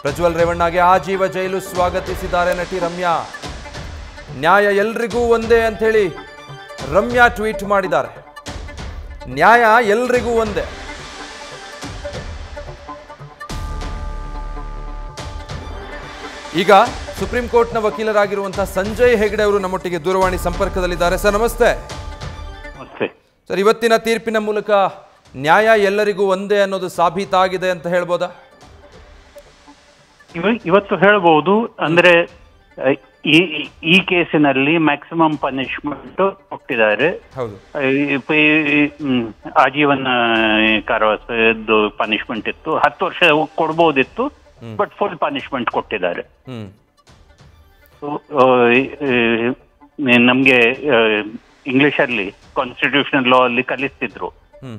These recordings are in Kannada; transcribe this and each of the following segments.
ಪ್ರಜ್ವಲ್ ರೇವಣ್ಣಗೆ ಆಜೀವ ಜೈಲು ಸ್ವಾಗತಿಸಿದ್ದಾರೆ ನಟಿ ರಮ್ಯಾ. ನ್ಯಾಯ ಎಲ್ರಿಗೂ ಒಂದೇ ಅಂತ ಹೇಳಿ ರಮ್ಯಾ ಟ್ವೀಟ್ ಮಾಡಿದ್ದಾರೆ. ನ್ಯಾಯ ಎಲ್ರಿಗೂ ಒಂದೇ. ಈಗ ಸುಪ್ರೀಂ ಕೋರ್ಟ್ನ ವಕೀಲರಾಗಿರುವಂತಹ ಸಂಜಯ್ ಹೆಗ್ಡೆ ಅವರು ನಮ್ಮೊಟ್ಟಿಗೆ ದೂರವಾಣಿ ಸಂಪರ್ಕದಲ್ಲಿದ್ದಾರೆ. ಸರ್ ನಮಸ್ತೆ. ಸರ್, ಇವತ್ತಿನ ತೀರ್ಪಿನ ಮೂಲಕ ನ್ಯಾಯ ಎಲ್ಲರಿಗೂ ಒಂದೇ ಅನ್ನೋದು ಸಾಬೀತಾಗಿದೆ ಅಂತ ಹೇಳ್ಬೋದಾ? ಇವತ್ತು ಹೇಳ್ಬಹುದು. ಅಂದ್ರೆ ಈ ಕೇಸಿನಲ್ಲಿ ಮ್ಯಾಕ್ಸಿಮಮ್ ಪನಿಷ್ಮೆಂಟ್ ಕೊಟ್ಟಿದ್ದಾರೆ. ಆಜೀವನ ಕಾರಾವಾಸದ್ದು ಪನಿಷ್ಮೆಂಟ್ ಇತ್ತು, 10 ವರ್ಷ ಕೊಡ್ಬೋದಿತ್ತು, ಬಟ್ ಫುಲ್ ಪನಿಷ್ಮೆಂಟ್ ಕೊಟ್ಟಿದ್ದಾರೆ. ನಮ್ಗೆ ಇಂಗ್ಲಿಷ್ ಅಲ್ಲಿ ಕಾನ್ಸ್ಟಿಟ್ಯೂಷನಲ್ ಲಾ ಅಲ್ಲಿ ಕಲಿಸ್ತಿದ್ರು,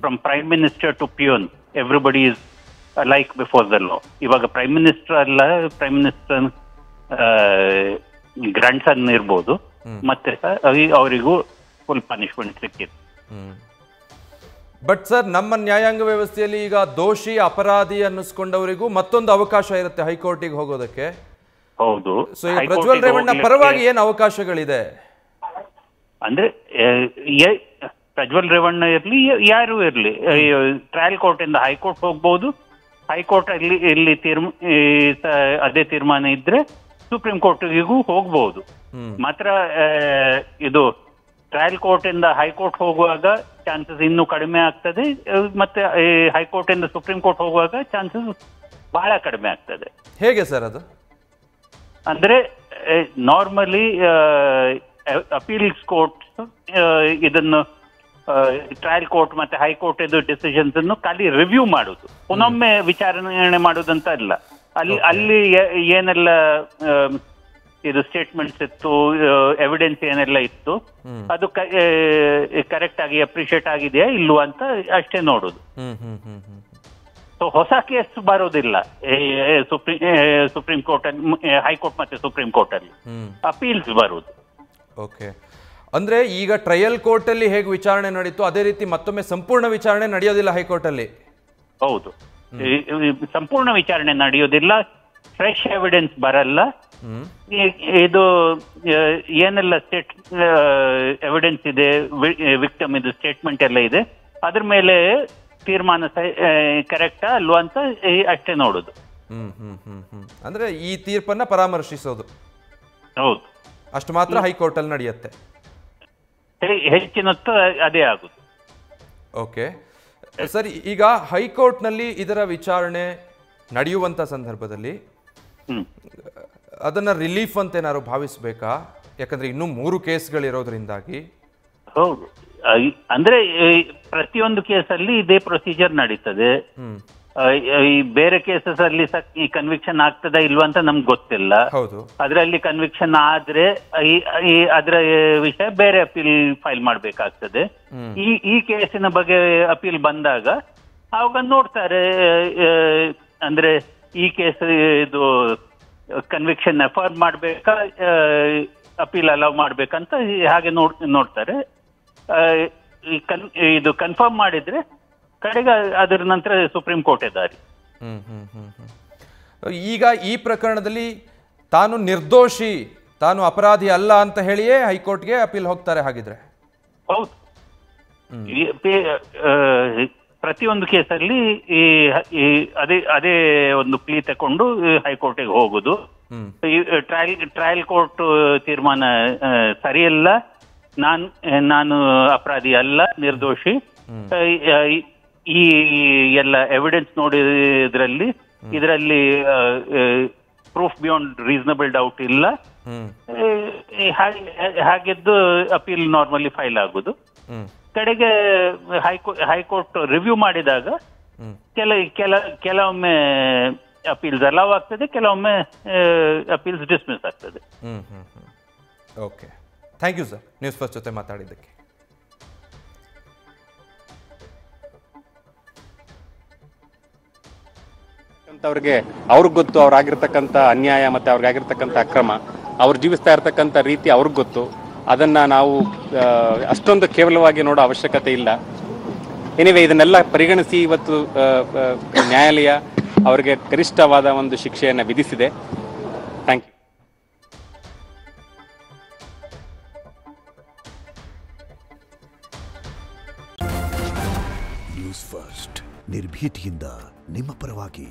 from prime minister to peon everybody is like before the law. ಇವಾಗ ಪ್ರೈಮ್ ಮಿನಿಸ್ಟರ್ ಅಲ್ಲ, ಪ್ರೈಮ್ ಮಿನಿಸ್ಟರ್ ಗ್ರ್ಯಾಂಡ್ ಸನ್ ಇರ್ಬೋದು, ಮತ್ತೆ ಅವರಿಗೂ ಫುಲ್ ಪನಿಷ್ಮೆಂಟ್ ಸಿಕ್ಕಿತ್ತು. ಬಟ್ ಸರ್, ನಮ್ಮ ನ್ಯಾಯಾಂಗ ವ್ಯವಸ್ಥೆಯಲ್ಲಿ ಈಗ ದೋಷಿ ಅಪರಾಧಿ ಅನ್ನಿಸ್ಕೊಂಡವರಿಗೂ ಮತ್ತೊಂದು ಅವಕಾಶ ಇರುತ್ತೆ ಹೈಕೋರ್ಟಿಗೆ ಹೋಗೋದಕ್ಕೆ. ಹೌದು. ಸೊ ಈಗ ಪ್ರಜ್ವಲ್ ರೇವಣ್ಣ ಪರವಾಗಿ ಏನು ಅವಕಾಶಗಳಿದೆ? ಅಂದ್ರೆ ಪ್ರಜ್ವಲ್ ರೇವಣ್ಣ ಇರ್ಲಿ, ಯಾರು ಇರ್ಲಿ, ಟ್ರಯಲ್ ಕೋರ್ಟ್ ಇಂದ ಹೈಕೋರ್ಟ್ ಹೋಗ್ಬಹುದು. ಹೈಕೋರ್ಟ್ ಅಲ್ಲಿ ಇಲ್ಲಿ ಅದೇ ತೀರ್ಮಾನ ಇದ್ರೆ ಸುಪ್ರೀಂ ಕೋರ್ಟ್ಗೂ ಹೋಗ್ಬಹುದು. ಮಾತ್ರ ಇದು ಟ್ರಯಲ್ ಕೋರ್ಟ್ ಇಂದ ಹೈಕೋರ್ಟ್ ಹೋಗುವಾಗ ಚಾನ್ಸಸ್ ಇನ್ನೂ ಕಡಿಮೆ ಆಗ್ತದೆ, ಮತ್ತೆ ಹೈಕೋರ್ಟ್ ಇಂದ ಸುಪ್ರೀಂ ಕೋರ್ಟ್ ಹೋಗುವಾಗ ಚಾನ್ಸಸ್ ಬಹಳ ಕಡಿಮೆ ಆಗ್ತದೆ. ಹೇಗೆ ಸರ್ ಅದು? ಅಂದ್ರೆ ನಾರ್ಮಲಿ ಅಪೀಲ್ಸ್ ಕೋರ್ಟ್ ಇದನ್ನು ಟ್ರಯಲ್ ಕೋರ್ಟ್ ಮತ್ತೆ ಹೈಕೋರ್ಟ್ ಇದು ಡಿಸಿಷನ್ಸ್ ಅನ್ನು ಖಾಲಿ ರಿವ್ಯೂ ಮಾಡುದು, ಪುನೊಮ್ಮೆ ವಿಚಾರಣೆ ಮಾಡುದಂತ ಇಲ್ಲ. ಅಲ್ಲಿ ಏನೆಲ್ಲ ಇದು ಸ್ಟೇಟ್ಮೆಂಟ್ಸ್ ಇತ್ತು, ಎವಿಡೆನ್ಸ್ ಏನೆಲ್ಲ ಇತ್ತು, ಅದು ಕರೆಕ್ಟ್ ಆಗಿ ಅಪ್ರಿಶಿಯೇಟ್ ಆಗಿದೆಯಾ ಇಲ್ವಾ ಅಂತ ಅಷ್ಟೇ ನೋಡುದು. ಸೊ ಹೊಸ ಕೇಸ್ ಬರೋದಿಲ್ಲ ಸುಪ್ರೀಂ ಕೋರ್ಟ್ ಅಲ್ಲಿ, ಹೈಕೋರ್ಟ್ ಮತ್ತೆ ಸುಪ್ರೀಂ ಕೋರ್ಟ್ ಅಲ್ಲಿ ಅಪೀಲ್ಸ್ ಬರುವುದು. ಓಕೆ, ಅಂದ್ರೆ ಈಗ ಟ್ರಯಲ್ ಕೋರ್ಟ್ ಅಲ್ಲಿ ಹೇಗೆ ವಿಚಾರಣೆ ನಡೀತು ಅದೇ ರೀತಿ ಮತ್ತೊಮ್ಮೆ ಸಂಪೂರ್ಣ ವಿಚಾರಣೆ ನಡೆಯೋದಿಲ್ಲ ಹೈಕೋರ್ಟ್ ಅಲ್ಲಿ? ಹೌದು, ಸಂಪೂರ್ಣ ವಿಚಾರಣೆ ನಡೆಯೋದಿಲ್ಲ, ಫ್ರೆಶ್ ಎವಿಡೆನ್ಸ್ ಬರಲ್ಲ. ಇದು ಏನೆಲ್ಲ ಎವಿಡೆನ್ಸ್ ಇದೆ, ವಿಕ್ಟಿಮ್ ಇದು ಸ್ಟೇಟ್ಮೆಂಟ್ ಎಲ್ಲ ಇದೆ, ಅದ್ರ ಮೇಲೆ ತೀರ್ಮಾನ ಕರೆಕ್ಟಾ ಅಲ್ವಾ ಅಂತ ಅಷ್ಟೇ ನೋಡುದು. ಅಂದ್ರೆ ಈ ತೀರ್ಪನ್ನ ಪರಾಮರ್ಶಿಸೋದು. ಹೌದು, ಅಷ್ಟು ಮಾತ್ರ ಹೈಕೋರ್ಟ್ ಅಲ್ಲಿ ನಡೆಯುತ್ತೆ. ಹೆಚ್ಚಿನತ್ತು ಅದೇ ಆಗುದು. ಓಕೆ ಸರ್, ಈಗ ಹೈಕೋರ್ಟ್ ನಲ್ಲಿ ಇದರ ವಿಚಾರಣೆ ನಡೆಯುವಂತ ಸಂದರ್ಭದಲ್ಲಿ ಅದನ್ನ ರಿಲೀಫ್ ಅಂತ ಏನಾದ್ರು ಭಾವಿಸ್ಬೇಕಾ? ಯಾಕಂದ್ರೆ ಇನ್ನೂ 3 ಕೇಸ್ಗಳಿರೋದ್ರಿಂದಾಗಿ. ಹೌದು, ಅಂದ್ರೆ ಪ್ರತಿಯೊಂದು ಕೇಸಲ್ಲಿ ಇದೇ ಪ್ರೊಸೀಜರ್ ನಡೀತದೆ. ಈ ಬೇರೆ ಕೇಸಸ್ ಅಲ್ಲಿ ಈ ಕನ್ವಿಕ್ಷನ್ ಆಗ್ತದ ಇಲ್ವಾ ಅಂತ ನಮ್ಗೆ ಗೊತ್ತಿಲ್ಲ. ಅದರಲ್ಲಿ ಕನ್ವಿಕ್ಷನ್ ಆದ್ರೆ ಅದರ ವಿಷಯ ಬೇರೆ ಅಪೀಲ್ ಫೈಲ್ ಮಾಡ್ಬೇಕಾಗ್ತದೆ. ಈ ಕೇಸಿನ ಬಗ್ಗೆ ಅಪೀಲ್ ಬಂದಾಗ ಅವಾಗ ನೋಡ್ತಾರೆ, ಅಂದ್ರೆ ಈ ಕೇಸ್ ಇದು ಕನ್ವಿಕ್ಷನ್ ಎಫರ್ಮ್ ಮಾಡ್ಬೇಕಾ, ಅಪೀಲ್ ಅಲೌ ಮಾಡ್ಬೇಕಂತ ಹಾಗೆ ನೋಡ್ತಾರೆ. ಇದು ಕನ್ಫರ್ಮ್ ಮಾಡಿದ್ರೆ ಕಡೆಗೆ ಅದರ ನಂತರ ಸುಪ್ರೀಂ ಕೋರ್ಟ್ ದಾರಿ. ಈಗ ಈ ಪ್ರಕರಣದಲ್ಲಿ ತಾನು ನಿರ್ದೋಷಿ, ತಾನು ಅಪರಾಧಿ ಅಲ್ಲ ಅಂತ ಹೇಳಿಯೇ ಹೈಕೋರ್ಟ್ಗೆ ಅಪೀಲ್ ಹೋಗ್ತಾರೆ ಹಾಗಿದ್ರೆ? ಹೌದು, ಪ್ರತಿಯೊಂದು ಕೇಸಲ್ಲಿ ಅದೇ ಒಂದು ಪ್ಲೀ ತಕೊಂಡು ಹೈಕೋರ್ಟಿಗೆ ಹೋಗುದು. ಟ್ರಯಲ್ ಕೋರ್ಟ್ ತೀರ್ಮಾನ ಸರಿಯಲ್ಲ, ನಾನು ಅಪರಾಧಿ ಅಲ್ಲ, ನಿರ್ದೋಷಿ, ಈ ಎಲ್ಲ ಎವಿಡೆನ್ಸ್ ನೋಡಿದ್ರಲ್ಲಿ ಇದರಲ್ಲಿ ಪ್ರೂಫ್ ಬಿಯಾಂಡ್ ರೀಸನಬಲ್ ಡೌಟ್ ಇಲ್ಲ, ಹಾಗಿದ್ದು ಅಪೀಲ್ ನಾರ್ಮಲಿ ಫೈಲ್ ಆಗುದು. ಕಡೆಗೆ ಹೈಕೋರ್ಟ್ ರಿವ್ಯೂ ಮಾಡಿದಾಗ ಕೆಲವೊಮ್ಮೆ ಅಪೀಲ್ಸ್ ಅಲೌ ಆಗ್ತದೆ, ಕೆಲವೊಮ್ಮೆ ಅಪೀಲ್ಸ್ ಡಿಸ್ಮಿಸ್ ಆಗ್ತದೆ. Okay, thank you sir News First ಜೊತೆ ಮಾತಾಡಿದ್ದಕ್ಕೆ. ಅವ್ರಿಗೆ ಗೊತ್ತು, ಅವ್ರಾಗಿರ್ತಕ್ಕಂಥ ಅನ್ಯಾಯ ಮತ್ತೆ ಅವ್ರಿಗಾಗಿರ್ತಕ್ಕಂಥ ಅಕ್ರಮ, ಅವ್ರು ಜೀವಿಸ್ತಾ ಇರ್ತಕ್ಕಂಥ ರೀತಿ ಅವ್ರಿಗೆ ಗೊತ್ತು. ಅದನ್ನ ನಾವು ಅಷ್ಟೊಂದು ಕೇವಲವಾಗಿ ನೋಡೋ ಅವಶ್ಯಕತೆ ಇಲ್ಲ. ಎನಿವೆ, ಇದನ್ನೆಲ್ಲ ಪರಿಗಣಿಸಿ ಇವತ್ತು ನ್ಯಾಯಾಲಯ ಅವರಿಗೆ ಗರಿಷ್ಠವಾದ ಒಂದು ಶಿಕ್ಷೆಯನ್ನು ವಿಧಿಸಿದೆ. Thank you. ನ್ಯೂಸ್ ಫಸ್ಟ್ ನಿರ್ಭೀತಿಯಿಂದ ನಿಮ್ಮ ಪರವಾಗಿ.